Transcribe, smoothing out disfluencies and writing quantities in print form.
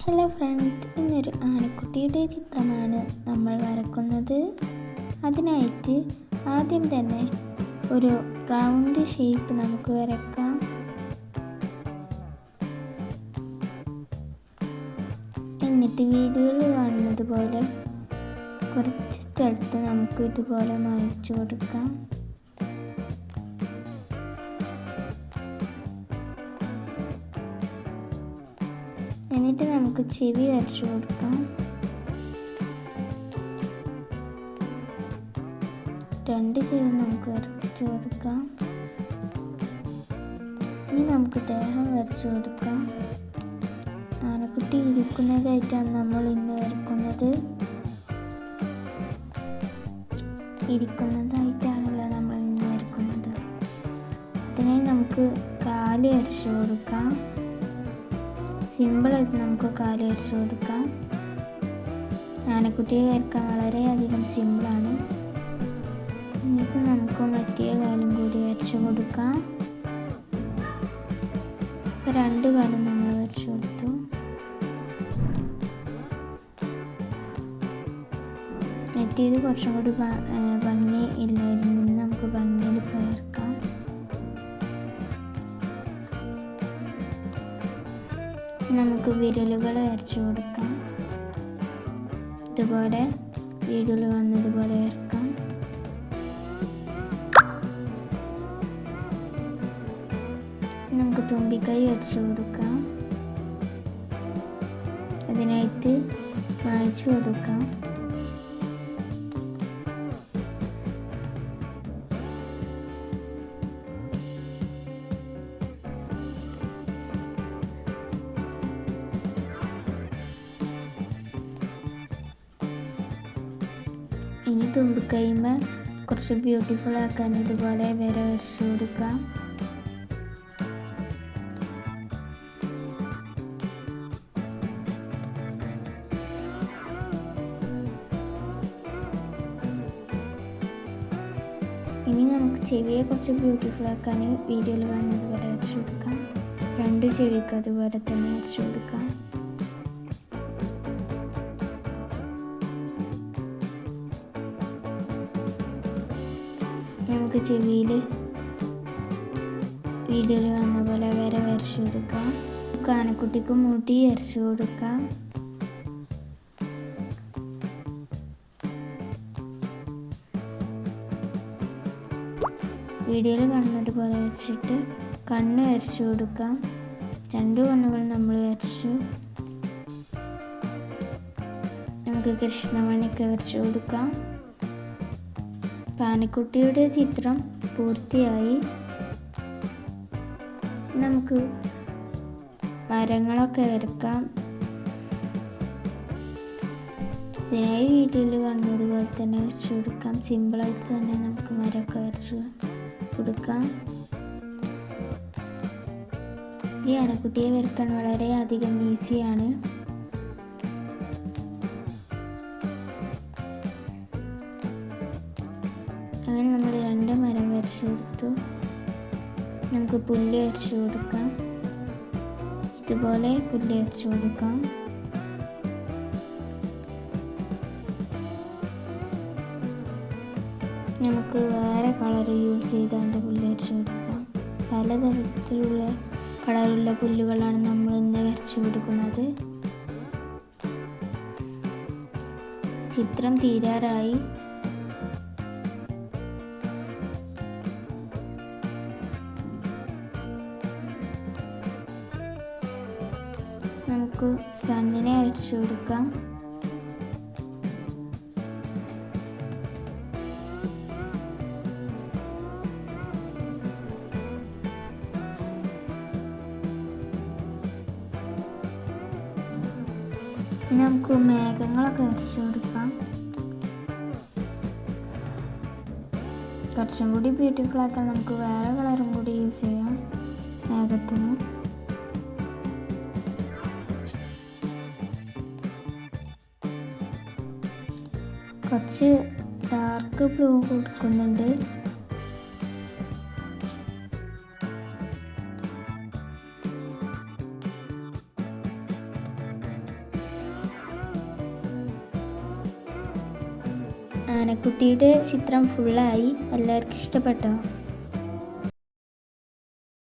Hello friends, ഇന്നൊരു ആനക്കുട്ടിയുടെ ചിത്രമാണ് നമ്മൾ വരക്കുന്നത്. അതിനായിട്ട് ആദ്യം തന്നെ ഒരു റൗണ്ട് ഷേപ്പ് നമുക്ക് വരക്കാം. എന്നിട്ട് വീഡിയോയിൽ കാണുന്നത് പോലെ കുറച്ച് സ്ഥലത്ത് നമുക്ക് ഇതുപോലെ മായ്ച്ചു കൊടുക്കാം. എന്നിട്ട് നമുക്ക് ചെവി വരച്ചു കൊടുക്കാം. രണ്ട് ചെവി നമുക്ക് വരച്ചു കൊടുക്കാം. ഇനി നമുക്ക് ദേഹം വരച്ചു കൊടുക്കാം. ആനക്കുട്ടി ഇരിക്കുന്നതായിട്ടാണ് നമ്മൾ ഇന്ന് വരക്കുന്നത്. ഇരിക്കുന്നതായിട്ടാണല്ലോ നമ്മൾ ഇന്ന് വരക്കുന്നത്. അതിനായി നമുക്ക് കാല് വരച്ചു കൊടുക്കാം. സിമ്പിളായിട്ട് നമുക്ക് കാല് വരച്ചു കൊടുക്കാം. ആനക്കുട്ടിയെ വരയ്ക്കാൻ വളരെയധികം സിമ്പിളാണ്. ഇനിയിപ്പോൾ നമുക്ക് മറ്റേ കാലും കൂടി വരച്ചു കൊടുക്കാം. രണ്ട് കാലും നമ്മൾ വരച്ചു കൊടുത്തു. മറ്റേത് കുറച്ചും കൂടി ഭംഗി ഇല്ലായിരുന്നു. നമുക്ക് ഭംഗിയിൽ വരക്കാം. നമുക്ക് വിരലുകൾ വരച്ചു കൊടുക്കാം. ഇതുപോലെ വീഡിയോയിൽ വന്നതുപോലെ വരക്കാം. നമുക്ക് തുമ്പിക്കൈ വരച്ചു കൊടുക്കാം. അതിനായിട്ട് മായ്ച്ചു കൊടുക്കാം. ഇനി തുമ്പിക്കൈമ കുറച്ച് ബ്യൂട്ടിഫുൾ ആക്കാൻ ഇതുപോലെ വര വരച്ചു കൊടുക്കാം. ഇനി നമുക്ക് ചെവിയെ കുറച്ച് ബ്യൂട്ടിഫുൾ ആക്കാൻ വീഡിയോയിൽ കാണുന്നത് വരെ വരച്ചു കൊടുക്കാം. രണ്ട് ചെവിക്ക് അതുപോലെ തന്നെ വരച്ചു കൊടുക്കാം. നമുക്ക് ചെവിയിൽ വീഡിയോയിൽ വന്ന പോലെ വര വരച്ചു കൊടുക്കാം. ആനക്കുട്ടിക്ക് മുടി വരച്ചു കൊടുക്കാം. വീഡിയോയിൽ കാണുന്നത് പോലെ വരച്ചിട്ട് കണ്ണ് വരച്ചു കൊടുക്കാം. രണ്ട് കണ്ണുകൾ നമ്മൾ വരച്ചു. നമുക്ക് കൃഷ്ണമണിക്ക് വരച്ചു കൊടുക്കാം. ആനക്കുട്ടിയുടെ ചിത്രം പൂർത്തിയായി. നമുക്ക് മരങ്ങളൊക്കെ വരക്കാം. ഇതിനായി വീഡിയോയിൽ കാണുന്നത് പോലെ തന്നെ വരച്ചു കൊടുക്കാം. സിമ്പിളായിട്ട് തന്നെ നമുക്ക് മരമൊക്കെ വരച്ചു കൊടുക്കാം. ഈ ആനക്കുട്ടിയെ വരയ്ക്കാൻ വളരെയധികം ഈസിയാണ്. അങ്ങനെ നമ്മൾ രണ്ട് മരം വരച്ചു കൊടുത്തു. നമുക്ക് പുല്ല് വരച്ചു കൊടുക്കാം. ഇതുപോലെ പുല്ല് വരച്ചു കൊടുക്കാം. നമുക്ക് വേറെ കളർ യൂസ് ചെയ്താണ്ട് പുല്ല് വരച്ചു കൊടുക്കാം. പലതരത്തിലുള്ള കളറുള്ള പുല്ലുകളാണ് നമ്മൾ ഇന്ന് വരച്ചു കൊടുക്കുന്നത്. ചിത്രം തീരാറായി. നമുക്ക് സണ്ണിനെ വരച്ചു കൊടുക്കാം. നമുക്ക് മേഘങ്ങളൊക്കെ വരച്ചു കൊടുക്കാം. കുറച്ചും കൂടി ബ്യൂട്ടിഫുൾ ആക്കാൻ നമുക്ക് വേറെ കളറും കൂടി യൂസ് ചെയ്യാം മേഘത്തിന്. കുറച്ച് ഡാർക്ക് ബ്ലൂ കൊടുക്കുന്നുണ്ട്. ആനക്കുട്ടിയുടെ ചിത്രം ഫുള്ളായി. എല്ലാവർക്കും ഇഷ്ടപ്പെട്ടോ?